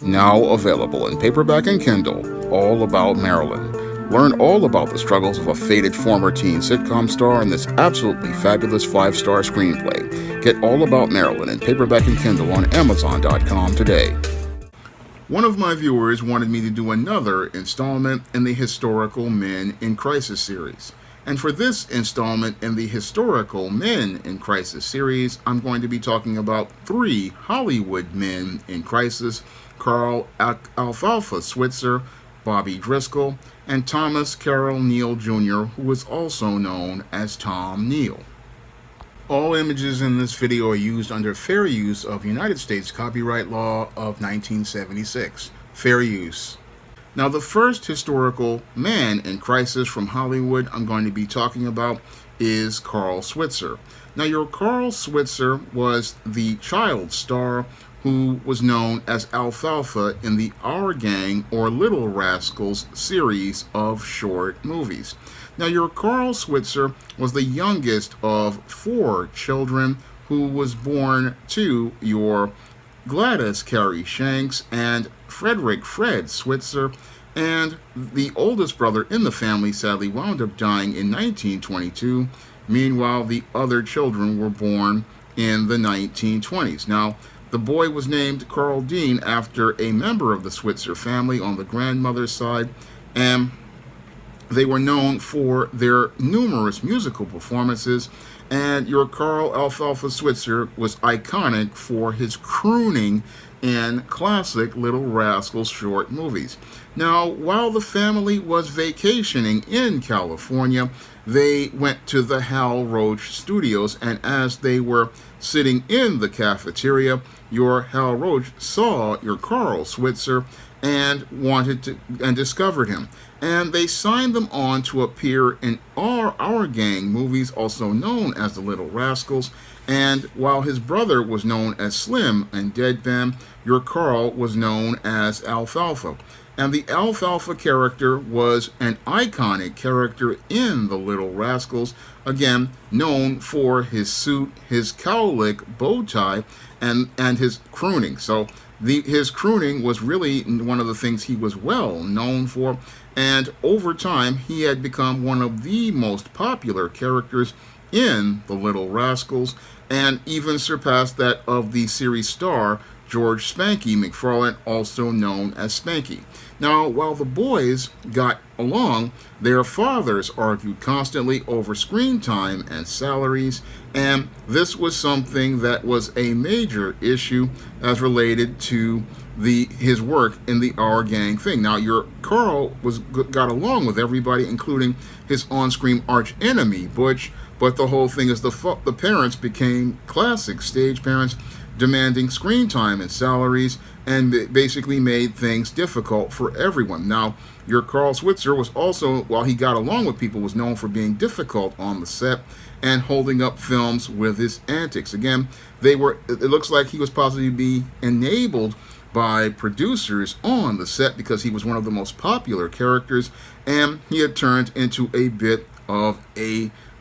Now available in paperback and Kindle, All About Marilyn. Learn all about the struggles of a faded former teen sitcom star in this absolutely fabulous 5-star screenplay. Get All About Marilyn in paperback and Kindle on Amazon.com today. One of my viewers wanted me to do another installment in the Historical Men in Crisis series. And for this installment in the Historical Men in Crisis series, I'm going to be talking about 3 Hollywood men in crisis: Carl Alfalfa Switzer, Bobby Driscoll, and Thomas Carroll Neal Jr., who is also known as Tom Neal. All images in this video are used under fair use of United States copyright law of 1976. Fair use. Now, the first historical man in crisis from Hollywood I'm going to be talking about is Carl Switzer. Now, your Carl Switzer was the child star who was known as Alfalfa in the Our Gang or Little Rascals series of short movies. Now, your Carl Switzer was the youngest of 4 children who was born to your Gladys Carey Shanks and Frederick Fred Switzer, and the oldest brother in the family sadly wound up dying in 1922. Meanwhile, the other children were born in the 1920s. Now, the boy was named Carl Dean after a member of the Switzer family on the grandmother's side, and they were known for their numerous musical performances, and your Carl Alfalfa Switzer was iconic for his crooning in classic Little Rascals short movies. Now, while the family was vacationing in California, they went to the Hal Roach Studios, and as they were sitting in the cafeteria, your Hal Roach saw your Carl Switzer and discovered him. And they signed them on to appear in Our Gang movies, also known as the Little Rascals. And while his brother was known as Slim and Deadpan, your Carl was known as Alfalfa. And the Alfalfa character was an iconic character in the Little Rascals, again, known for his suit, his cowlick bow tie, and his crooning. So his crooning was really one of the things he was well known for, and over time he had become one of the most popular characters in the Little Rascals, and even surpassed that of the series star George Spanky McFarlane, also known as Spanky. Now, while the boys got along, their fathers argued constantly over screen time and salaries, and this was something that was a major issue as related to his work in the Our Gang thing. Now, your Carl got along with everybody, including his on-screen arch enemy, Butch, but the whole thing is the parents became classic stage parents, demanding screen time and salaries, and basically made things difficult for everyone. Now, your Carl Switzer was also, while he got along with people, was known for being difficult on the set and holding up films with his antics. Again, it looks like he was possibly be enabled by producers on the set because he was one of the most popular characters, and he had turned into a bit of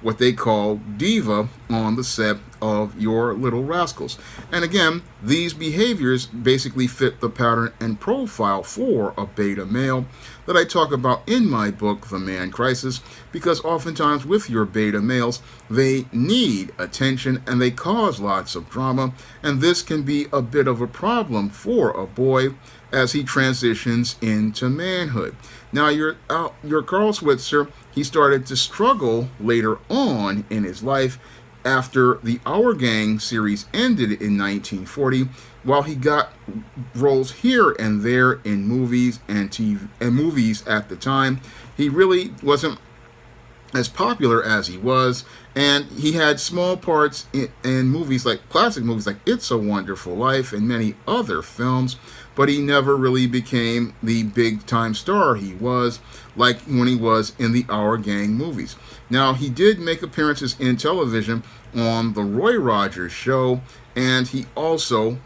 what they call diva on the set of your Little Rascals. And again, these behaviors basically fit the pattern and profile for a beta male that I talk about in my book, The Man Crisis, because oftentimes with your beta males, they need attention and they cause lots of drama, and this can be a bit of a problem for a boy as he transitions into manhood. Now, your Carl Switzer, he started to struggle later on in his life after the Our Gang series ended in 1940. While he got roles here and there in movies and TV and movies at the time, he really wasn't as popular as he was, and he had small parts in movies like classic movies like It's a Wonderful Life and many other films, but he never really became the big time star he was like when he was in the Our Gang movies. Now, he did make appearances in television on the Roy Rogers Show, and he also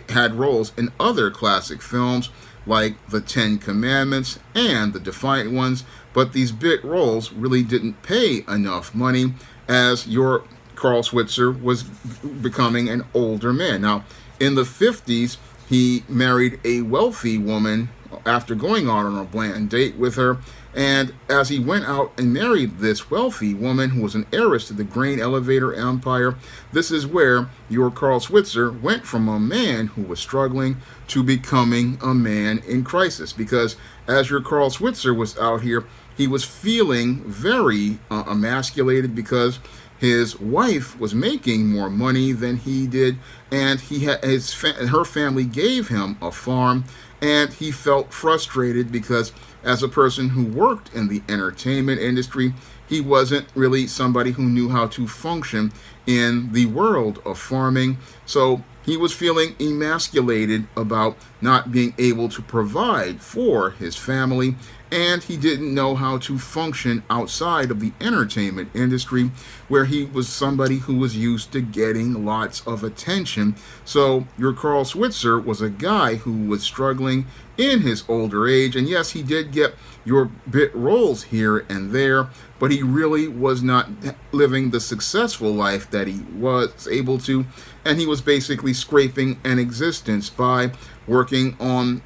had roles in other classic films like The 10 Commandments and The Defiant Ones, but these bit roles really didn't pay enough money as your Carl Switzer was becoming an older man. Now, in the 50s, he married a wealthy woman after going out on a blind date with her. And as he went out and married this wealthy woman who was an heiress to the grain elevator empire, this is where your Carl Switzer went from a man who was struggling to becoming a man in crisis. Because as your Carl Switzer was out here, he was feeling very emasculated because his wife was making more money than he did, and her family gave him a farm, and he felt frustrated because as a person who worked in the entertainment industry, he wasn't really somebody who knew how to function in the world of farming. So he was feeling emasculated about not being able to provide for his family, and he didn't know how to function outside of the entertainment industry, where he was somebody who was used to getting lots of attention. So your Carl Switzer was a guy who was struggling in his older age, and yes, he did get your bit roles here and there, but he really was not living the successful life that he was able to, and he was basically scraping an existence by working on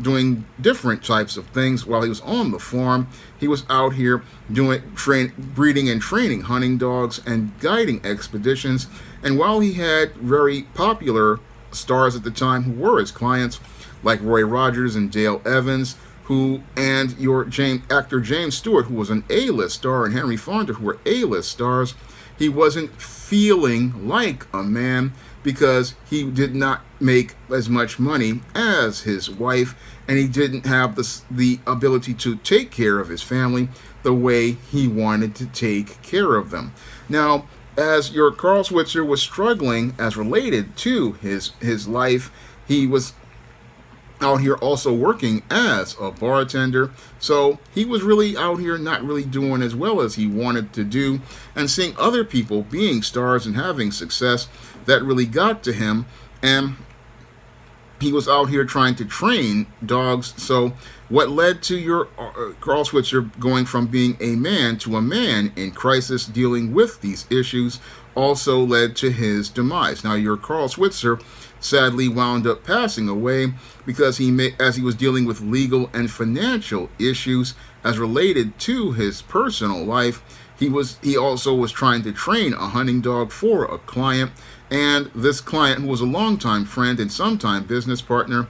doing different types of things while he was on the farm. He was out here breeding and training hunting dogs and guiding expeditions. And while he had very popular stars at the time who were his clients, like Roy Rogers and Dale Evans, and your actor James Stewart, who was an A-list star, and Henry Fonda, who were A-list stars, he wasn't feeling like a man because he did not make as much money as his wife, and he didn't have the ability to take care of his family the way he wanted to take care of them. Now, as your Carl Switzer was struggling as related to his life, he was out here also working as a bartender. So he was really out here not really doing as well as he wanted to do, and seeing other people being stars and having success that really got to him. And he was out here trying to train dogs. So what led to your Carl Switzer going from being a man to a man in crisis dealing with these issues also led to his demise. Now, your Carl Switzer sadly wound up passing away because as he was dealing with legal and financial issues as related to his personal life. He also was trying to train a hunting dog for a client, and this client, who was a longtime friend and sometime business partner,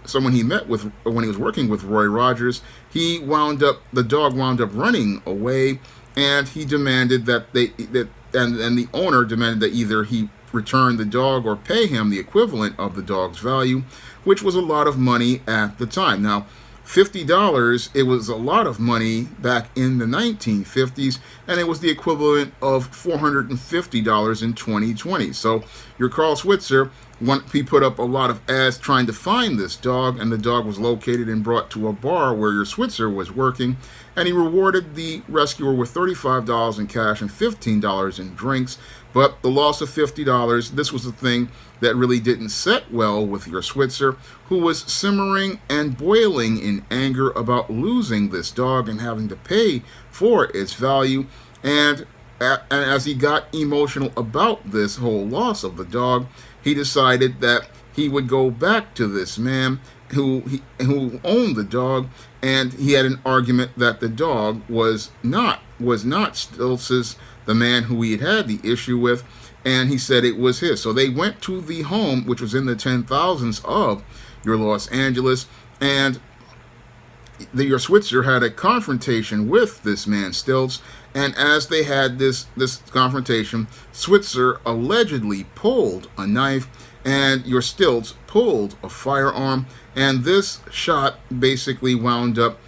someone he met with when he was working with Roy Rogers, the dog wound up running away, and he demanded that the owner demanded that either he return the dog or pay him the equivalent of the dog's value, which was a lot of money at the time. Now, $50, it was a lot of money back in the 1950s, and it was the equivalent of $450 in 2020. So your Carl Switzer, he put up a lot of ads trying to find this dog, and the dog was located and brought to a bar where your Switzer was working, and he rewarded the rescuer with $35 in cash and $15 in drinks. But the loss of $50, this was the thing that really didn't set well with your Switzer, who was simmering and boiling in anger about losing this dog and having to pay for its value. And as he got emotional about this whole loss of the dog, he decided that he would go back to this man who owned the dog, and he had an argument that the dog was not Stiltz's, the man who he had the issue with, and he said it was his. So they went to the home, which was in the 10,000s of your Los Angeles, and your Switzer had a confrontation with this man Stiltz, and as they had this confrontation, Switzer allegedly pulled a knife, and your Stiltz pulled a firearm, and this shot basically wound up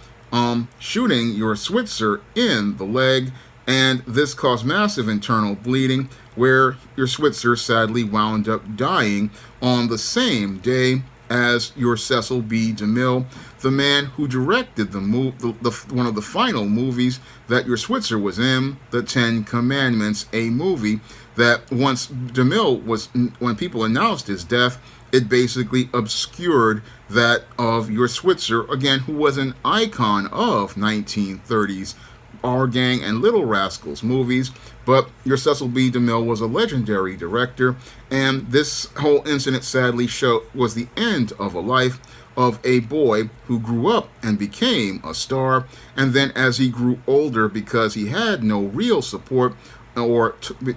shooting your Switzer in the leg, and this caused massive internal bleeding, where your Switzer sadly wound up dying on the same day as your Cecil B. DeMille, the man who directed one of the final movies that your Switzer was in, The Ten Commandments, a movie that once when people announced his death, it basically obscured that of your Switzer, again, who was an icon of 1930s Our Gang, and Little Rascals movies. But your Cecil B. DeMille was a legendary director, and this whole incident sadly was the end of a life of a boy who grew up and became a star, and then as he grew older, because he had no real support or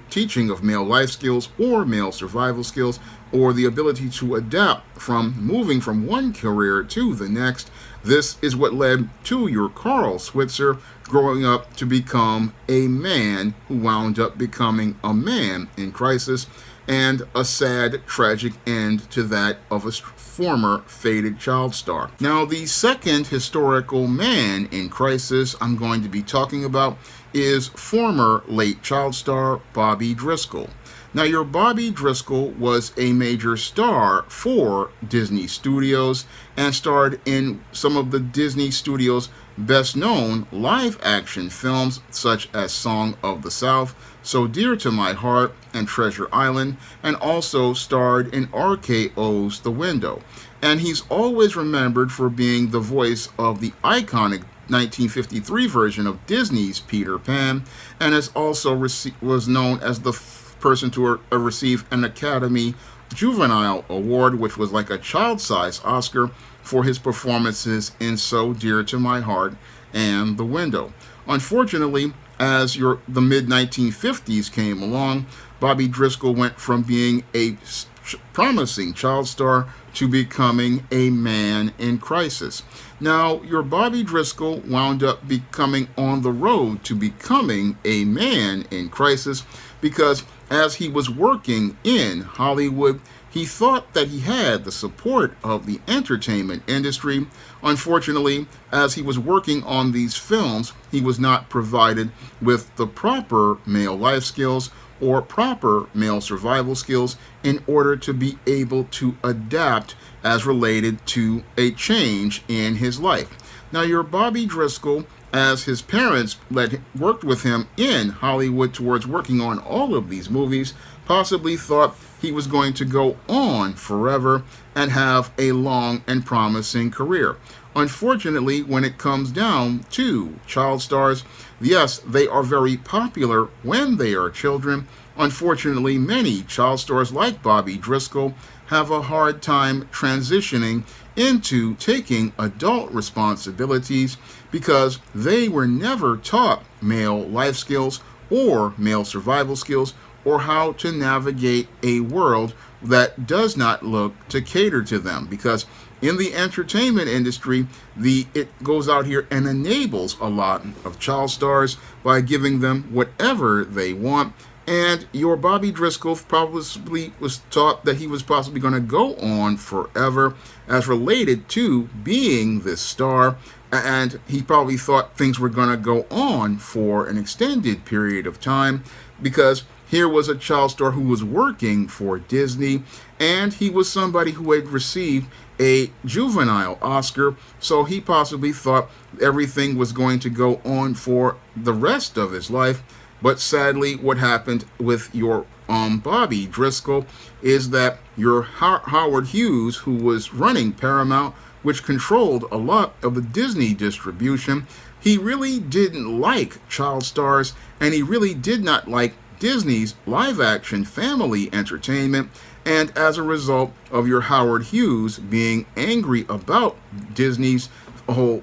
teaching of male life skills or male survival skills or the ability to adapt from moving from one career to the next. This is what led to your Carl Switzer growing up to become a man who wound up becoming a man in crisis, and a sad, tragic end to that of a former faded child star. Now, the second historical man in crisis I'm going to be talking about is former late child star Bobby Driscoll. Now, your Bobby Driscoll was a major star for Disney Studios and starred in some of the Disney Studios' best known live action films, such as Song of the South, So Dear to My Heart, and Treasure Island, and also starred in RKO's The Window. And he's always remembered for being the voice of the iconic 1953 version of Disney's Peter Pan, and has also was known as the person to receive an Academy Juvenile Award, which was like a child-sized Oscar, for his performances in So Dear to My Heart and The Window. Unfortunately, as the mid-1950s came along, Bobby Driscoll went from being a promising child star to becoming a man in crisis. Now, your Bobby Driscoll wound up becoming on the road to becoming a man in crisis because as he was working in Hollywood, he thought that he had the support of the entertainment industry. Unfortunately, as he was working on these films, he was not provided with the proper male life skills or proper male survival skills in order to be able to adapt as related to a change in his life. Now, your Bobby Driscoll, as his parents worked with him in Hollywood towards working on all of these movies, possibly thought he was going to go on forever and have a long and promising career. Unfortunately, when it comes down to child stars, yes, they are very popular when they are children. Unfortunately, many child stars like Bobby Driscoll have a hard time transitioning into taking adult responsibilities because they were never taught male life skills or male survival skills or how to navigate a world that does not look to cater to them. Because in the entertainment industry, it goes out here and enables a lot of child stars by giving them whatever they want. And your Bobby Driscoll probably was taught that he was possibly going to go on forever as related to being this star. And he probably thought things were going to go on for an extended period of time because here was a child star who was working for Disney, and he was somebody who had received a juvenile Oscar, so he possibly thought everything was going to go on for the rest of his life. But sadly, what happened with your Bobby Driscoll is that your Howard Hughes, who was running Paramount, which controlled a lot of the Disney distribution, he really didn't like child stars, and he really did not like Disney's live-action family entertainment. And as a result of your Howard Hughes being angry about Disney's whole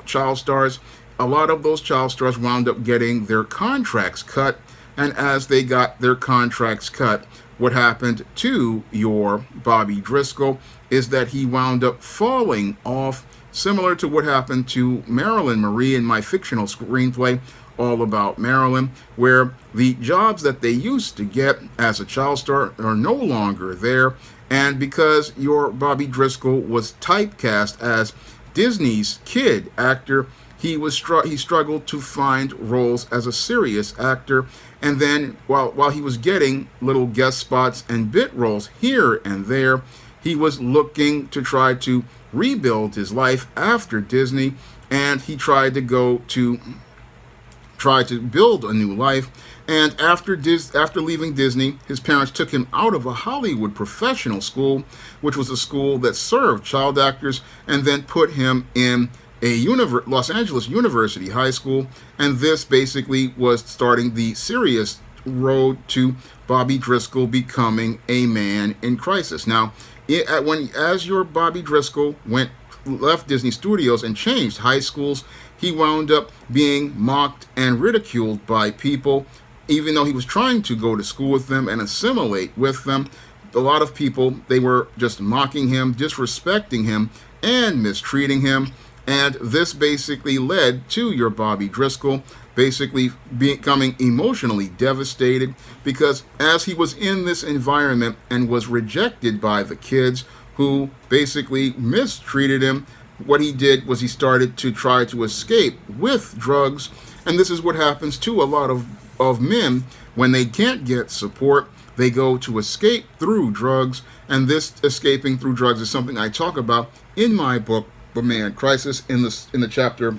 child stars, a lot of those child stars wound up getting their contracts cut. And as they got their contracts cut, what happened to your Bobby Driscoll is that he wound up falling off, similar to what happened to Marilyn Marie in my fictional screenplay, All About Marilyn, where the jobs that they used to get as a child star are no longer there. And because your Bobby Driscoll was typecast as Disney's kid actor, he struggled to find roles as a serious actor. And then while he was getting little guest spots and bit roles here and there, he was looking to try to rebuild his life after Disney, and he tried to build a new life. And after leaving Disney, his parents took him out of a Hollywood professional school, which was a school that served child actors, and then put him in Los Angeles University High School, and this basically was starting the serious road to Bobby Driscoll becoming a man in crisis. Now, as your Bobby Driscoll left Disney Studios and changed high schools, he wound up being mocked and ridiculed by people, even though he was trying to go to school with them and assimilate with them. A lot of people, they were just mocking him, disrespecting him, and mistreating him. And this basically led to your Bobby Driscoll basically becoming emotionally devastated, because as he was in this environment and was rejected by the kids who basically mistreated him, what he did was he started to try to escape with drugs. And this is what happens to a lot of men when they can't get support. They go to escape through drugs, and this escaping through drugs is something I talk about in my book, The Man Crisis, in the chapter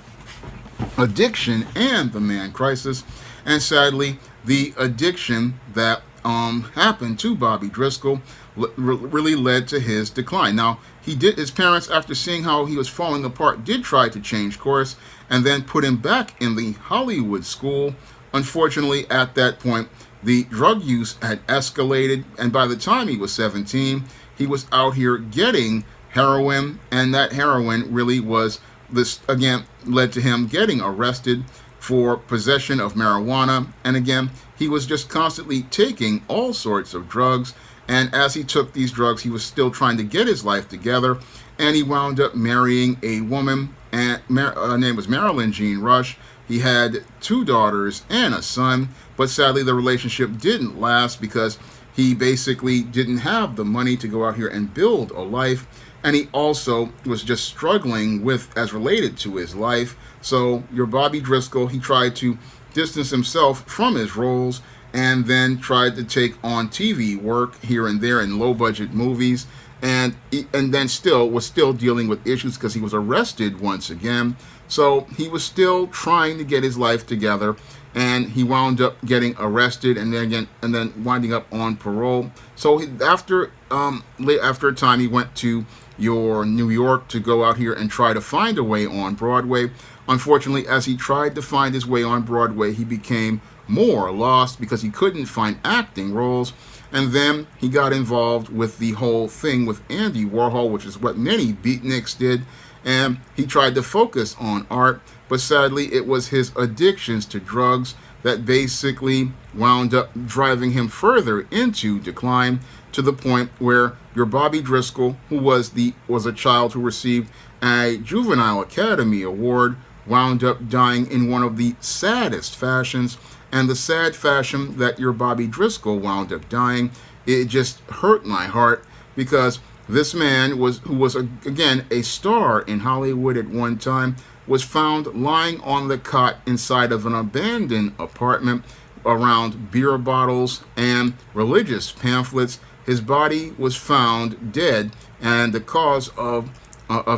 Addiction and the Man Crisis. And sadly, the addiction that happened to Bobby Driscoll really led to his decline. Now, his parents, after seeing how he was falling apart, did try to change course and then put him back in the Hollywood school. Unfortunately, at that point, the drug use had escalated, and by the time he was 17, he was out here getting heroin, and that heroin really was this, again, led to him getting arrested for possession of marijuana. And again, he was just constantly taking all sorts of drugs, and as he took these drugs, he was still trying to get his life together, and he wound up marrying a woman, and her name was Marilyn Jean Rush. He had 2 daughters and a son, but sadly the relationship didn't last because he basically didn't have the money to go out here and build a life, and he also was just struggling with as related to his life. So your Bobby Driscoll, he tried to distance himself from his roles and then tried to take on TV work here and there in low-budget movies, and then was still dealing with issues because he was arrested once again. So he was still trying to get his life together, and he wound up getting arrested and then winding up on parole. So after a time, he went to New York to go out here and try to find a way on Broadway. Unfortunately, as he tried to find his way on Broadway, he became more lost because he couldn't find acting roles. And then he got involved with the whole thing with Andy Warhol, which is what many beatniks did. And he tried to focus on art, but sadly it was his addictions to drugs that basically wound up driving him further into decline, to the point where your Bobby Driscoll, who was a child who received a Juvenile Academy Award, wound up dying in one of the saddest fashions. And the sad fashion that your Bobby Driscoll wound up dying, it just hurt my heart, because this man who was again a star in Hollywood at one time, was found lying on the cot inside of an abandoned apartment around beer bottles and religious pamphlets. His body was found dead, and the cause of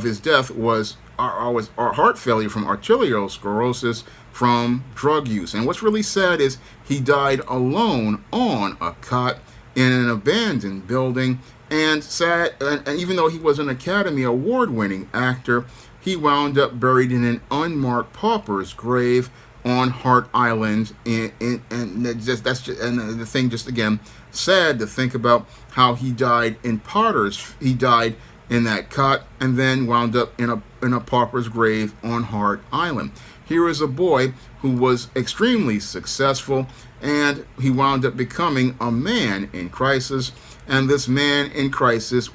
his death was heart failure from arteriosclerosis from drug use. And what's really sad is he died alone on a cot in an abandoned building. And even though he was an Academy Award-winning actor, he wound up buried in an unmarked pauper's grave on Hart Island. And the thing, just again, sad to think about how he died He died in that cot and then wound up in a pauper's grave on Hart Island. Here is a boy who was extremely successful, and he wound up becoming a man in crisis. And this man in crisis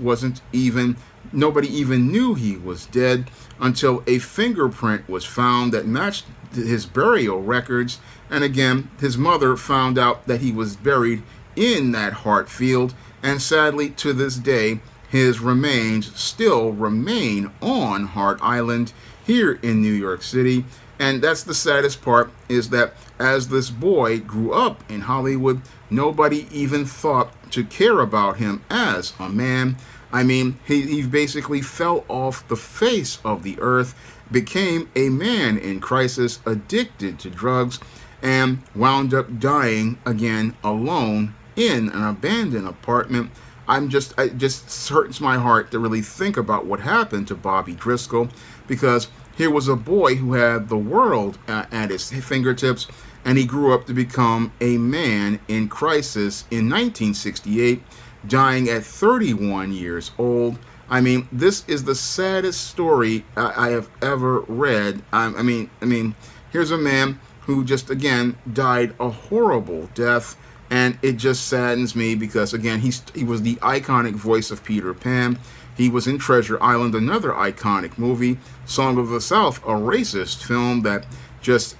nobody even knew he was dead until a fingerprint was found that matched his burial records. And again, his mother found out that he was buried in that heart field, and sadly to this day, his remains still remain on Hart Island here in New York City. And that's the saddest part, is that as this boy grew up in Hollywood, nobody even thought to care about him as a man. I mean, he basically fell off the face of the earth, became a man in crisis, addicted to drugs, and wound up dying again alone in an abandoned apartment. It just hurts my heart to really think about what happened to Bobby Driscoll, because Here was a boy who had the world at his fingertips, and he grew up to become a man in crisis in 1968, dying at 31 years old. I mean, this is the saddest story I have ever read. I mean, here's a man who just again died a horrible death, and it just saddens me because again he was the iconic voice of Peter Pan. He was in Treasure Island, another iconic movie. Song of the South, a racist film that just,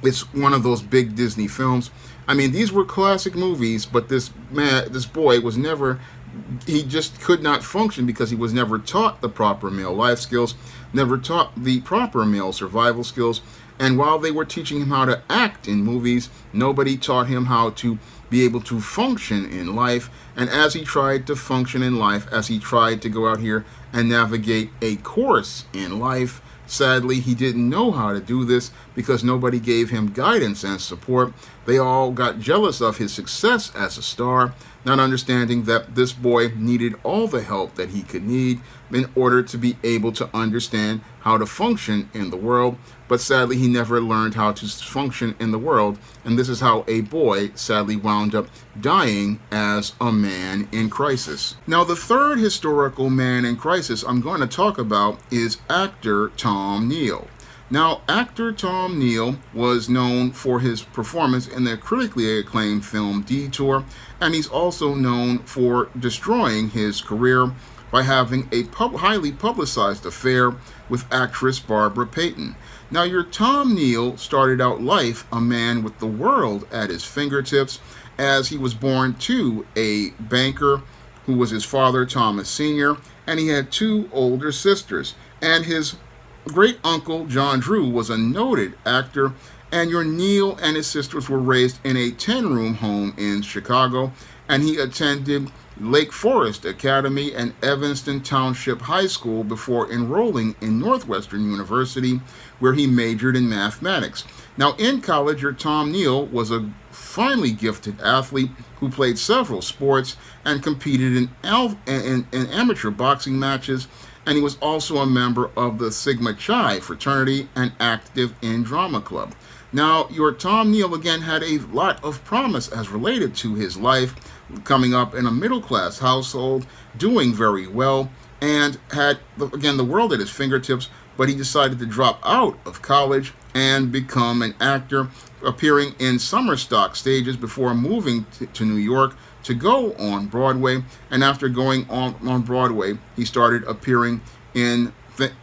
it's one of those big Disney films. I mean, these were classic movies, but this boy was never, he just could not function because he was never taught the proper male life skills, never taught the proper male survival skills. And while they were teaching him how to act in movies, nobody taught him how to be able to function in life. And as he tried to function in life, as he tried to go out here and navigate a course in life, sadly, he didn't know how to do this because nobody gave him guidance and support. They all got jealous of his success as a star, not understanding that this boy needed all the help that he could need in order to be able to understand how to function in the world. But sadly, he never learned how to function in the world, and this is how a boy sadly wound up dying as a man in crisis. Now, the third historical man in crisis I'm going to talk about is actor Tom Neal. Now, actor Tom Neal was known for his performance in the critically acclaimed film Detour, and he's also known for destroying his career by having a highly publicized affair with actress Barbara Payton. Now, your Tom Neal started out life a man with the world at his fingertips, as he was born to a banker who was his father, Thomas Sr., and he had two older sisters. And his great uncle, John Drew, was a noted actor, and your Neal and his sisters were raised in a 10-room home in Chicago, and he attended Lake Forest Academy and Evanston Township High School before enrolling in Northwestern University, where he majored in mathematics. Now, in college, your Tom Neal was a finely gifted athlete who played several sports and competed in amateur boxing matches, and he was also a member of the Sigma Chi fraternity and active in drama club. Now, your Tom Neal again had a lot of promise as related to his life, coming up in a middle-class household, doing very well, and had, again, the world at his fingertips, but he decided to drop out of college and become an actor, appearing in summer stock stages before moving to New York to go on Broadway. And after going on Broadway, he started appearing in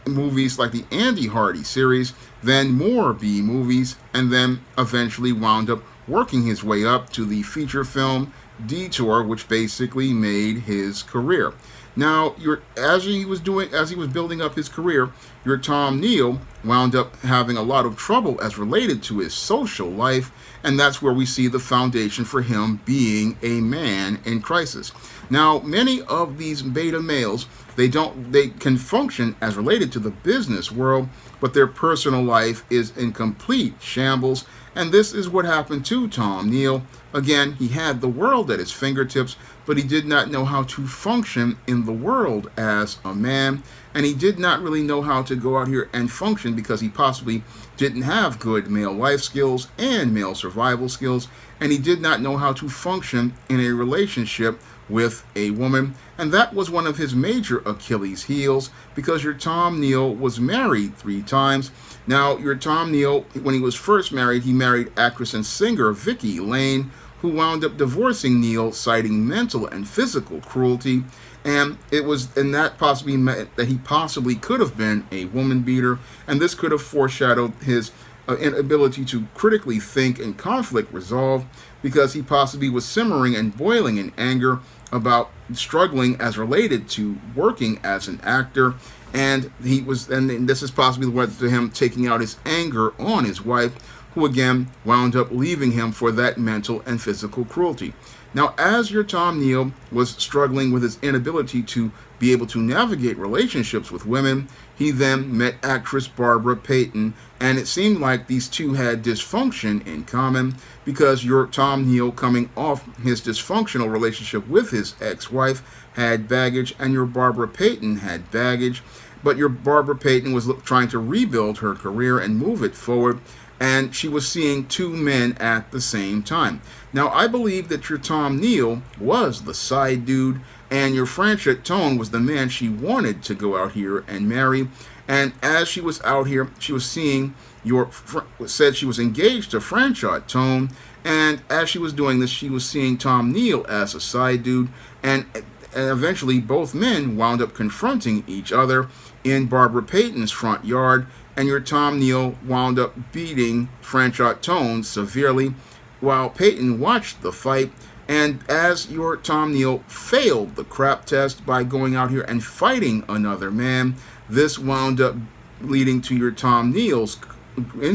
movies like the Andy Hardy series, then more B movies, and then eventually wound up working his way up to the feature film Detour, which basically made his career. Now, as he was building up his career, your Tom Neal wound up having a lot of trouble as related to his social life, and that's where we see the foundation for him being a man in crisis. Now, many of these beta males, they can function as related to the business world, but their personal life is in complete shambles. And this is what happened to Tom Neal. Again, he had the world at his fingertips, but he did not know how to function in the world as a man. And he did not really know how to go out here and function because he possibly didn't have good male life skills and male survival skills. And he did not know how to function in a relationship with a woman. And that was one of his major Achilles heels, because your Tom Neal was married 3 times. Now, your Tom Neal, when he was first married, he married actress and singer Vicki Lane, who wound up divorcing Neal, citing mental and physical cruelty. And that possibly meant that he possibly could have been a woman beater, and this could have foreshadowed his inability to critically think and conflict resolve, because he possibly was simmering and boiling in anger about struggling as related to working as an actor. And this is possibly what led to him taking out his anger on his wife, who again wound up leaving him for that mental and physical cruelty. Now, as your Tom Neal was struggling with his inability to be able to navigate relationships with women, he then met actress Barbara Payton, and it seemed like these two had dysfunction in common, because your Tom Neal, coming off his dysfunctional relationship with his ex-wife, had baggage, and your Barbara Payton had baggage. but your Barbara Payton was trying to rebuild her career and move it forward, and she was seeing two men at the same time. Now, I believe that your Tom Neal was the side dude, and your Franchot Tone was the man she wanted to go out here and marry. And as she was out here, she was seeing said she was engaged to Franchot Tone, and as she was doing this, she was seeing Tom Neal as a side dude, and eventually both men wound up confronting each other in Barbara Payton's front yard, and your Tom Neal wound up beating Franchot Tone severely while Payton watched the fight. And as your Tom Neal failed the crap test by going out here and fighting another man, this wound up leading to your Tom Neal's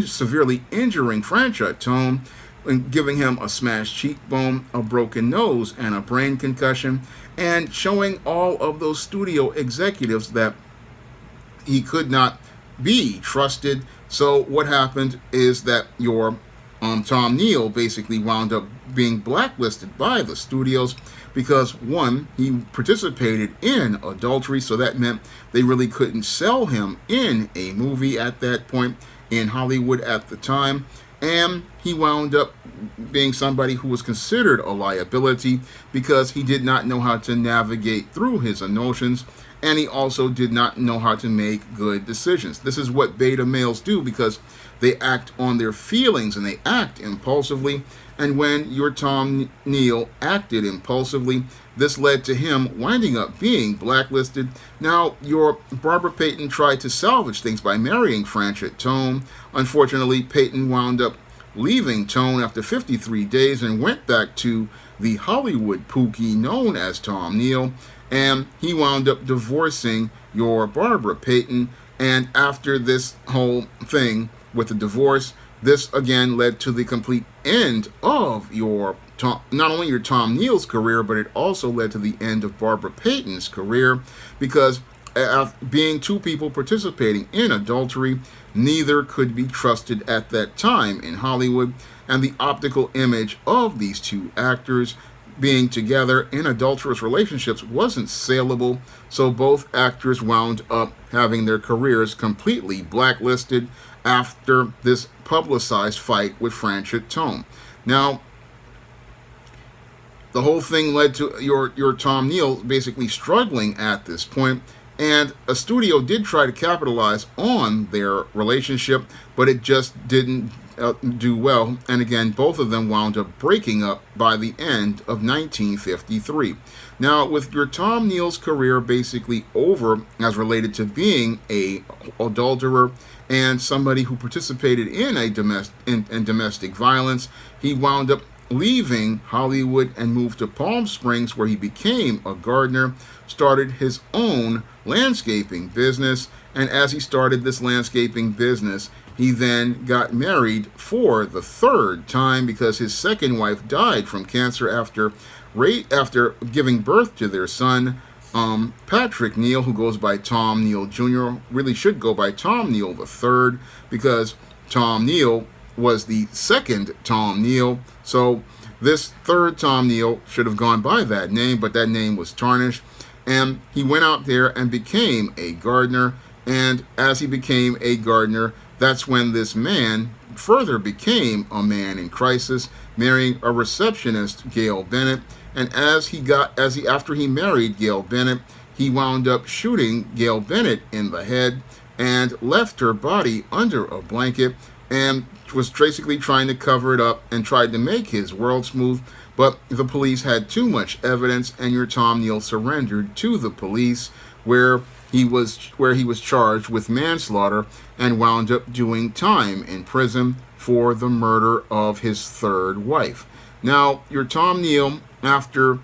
severely injuring Franchot Tone and giving him a smashed cheekbone, a broken nose, and a brain concussion, and showing all of those studio executives that he could not be trusted. So what happened is that your Tom Neal basically wound up being blacklisted by the studios because, one, he participated in adultery, so that meant they really couldn't sell him in a movie at that point in Hollywood at the time, and he wound up being somebody who was considered a liability because he did not know how to navigate through his emotions, and he also did not know how to make good decisions. This is what beta males do because they act on their feelings and they act impulsively. And when your Tom Neal acted impulsively, this led to him winding up being blacklisted. Now, your Barbara Payton tried to salvage things by marrying Franchot Tone. Unfortunately, Payton wound up leaving Tone after 53 days and went back to the Hollywood Pookie known as Tom Neal, and he wound up divorcing your Barbara Payton. And after this whole thing with the divorce, this again led to the complete end of your not only your Tom Neal's career, but it also led to the end of Barbara Payton's career because being two people participating in adultery, neither could be trusted at that time in Hollywood, and the optical image of these two actors being together in adulterous relationships wasn't saleable, so both actors wound up having their careers completely blacklisted after this publicized fight with Franchot Tone. Now, the whole thing led to your Tom Neal basically struggling at this point, and a studio did try to capitalize on their relationship, but it just didn't do well, and again, both of them wound up breaking up by the end of 1953. Now, with your Tom Neal's career basically over as related to being a adulterer and somebody who participated in domestic violence, he wound up leaving Hollywood and moved to Palm Springs, where he became a gardener, started his own landscaping business, and as he started this landscaping business, he then got married for the third time because his second wife died from cancer after giving birth to their son, Patrick Neal, who goes by Tom Neal Jr., really should go by Tom Neal III because Tom Neal was the second Tom Neal. So this third Tom Neal should have gone by that name, but that name was tarnished. And he went out there and became a gardener. And as he became a gardener, that's when this man further became a man in crisis, marrying a receptionist, Gail Bennett. And after he married Gail Bennett, he wound up shooting Gail Bennett in the head and left her body under a blanket and was basically trying to cover it up and tried to make his world smooth. But the police had too much evidence, and your Tom Neal surrendered to the police, where he was charged with manslaughter and wound up doing time in prison for the murder of his third wife. Now, your Tom Neal, after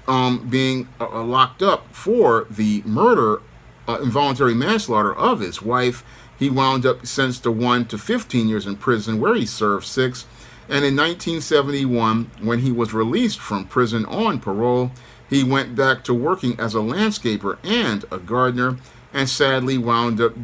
being locked up for the murder, involuntary manslaughter of his wife, he wound up sentenced to 1 to 15 years in prison, where he served 6. And in 1971, when he was released from prison on parole, he went back to working as a landscaper and a gardener, and sadly wound up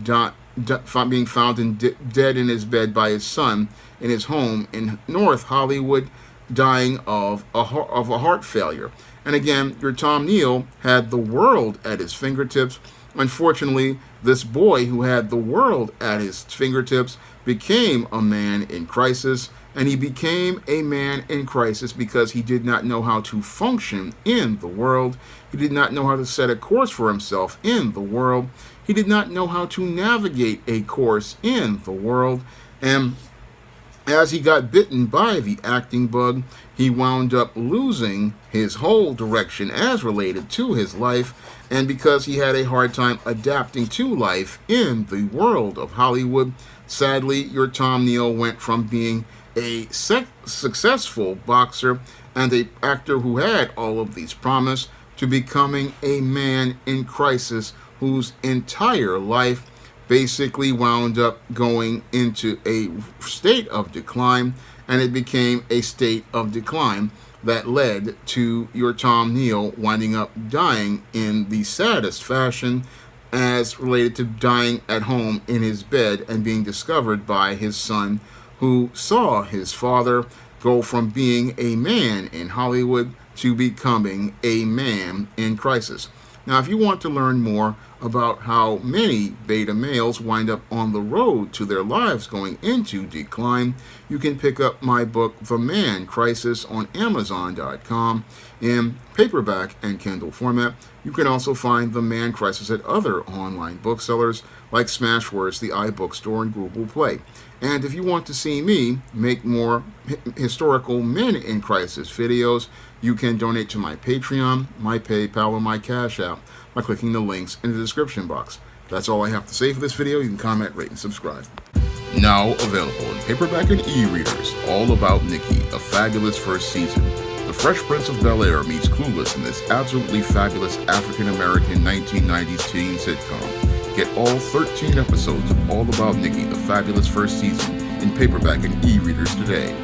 being found dead in his bed by his son in his home in North Hollywood, dying of a heart failure. And again, your Tom Neal had the world at his fingertips. Unfortunately, This boy who had the world at his fingertips became a man in crisis, and he became a man in crisis because he did not know how to function in the world. He did not know how to set a course for himself in the world. He did not know how to navigate a course in the world. And as he got bitten by the acting bug, he wound up losing his whole direction as related to his life, and because he had a hard time adapting to life in the world of Hollywood, sadly, your Tom Neal went from being a successful boxer and an actor who had all of these promise to becoming a man in crisis whose entire life basically wound up going into a state of decline, and it became a state of decline that led to your Tom Neal winding up dying in the saddest fashion, as related to dying at home in his bed and being discovered by his son, who saw his father go from being a man in Hollywood to becoming a man in crisis. Now, if you want to learn more about how many beta males wind up on the road to their lives going into decline, you can pick up my book, The Man Crisis, on Amazon.com in paperback and Kindle format. You can also find The Man Crisis at other online booksellers like Smashwords, the iBookstore, and Google Play. And if you want to see me make more historical men in crisis videos, you can donate to my Patreon, my PayPal, or my Cash App by clicking the links in the description box. That's all I have to say for this video. You can comment, rate, and subscribe. Now available in paperback and e-readers, All About Nikki, a fabulous first season. The Fresh Prince of Bel-Air meets Clueless in this absolutely fabulous African-American 1990s teen sitcom. Get all 13 episodes of All About Nikki, the fabulous first season, in paperback and e-readers today.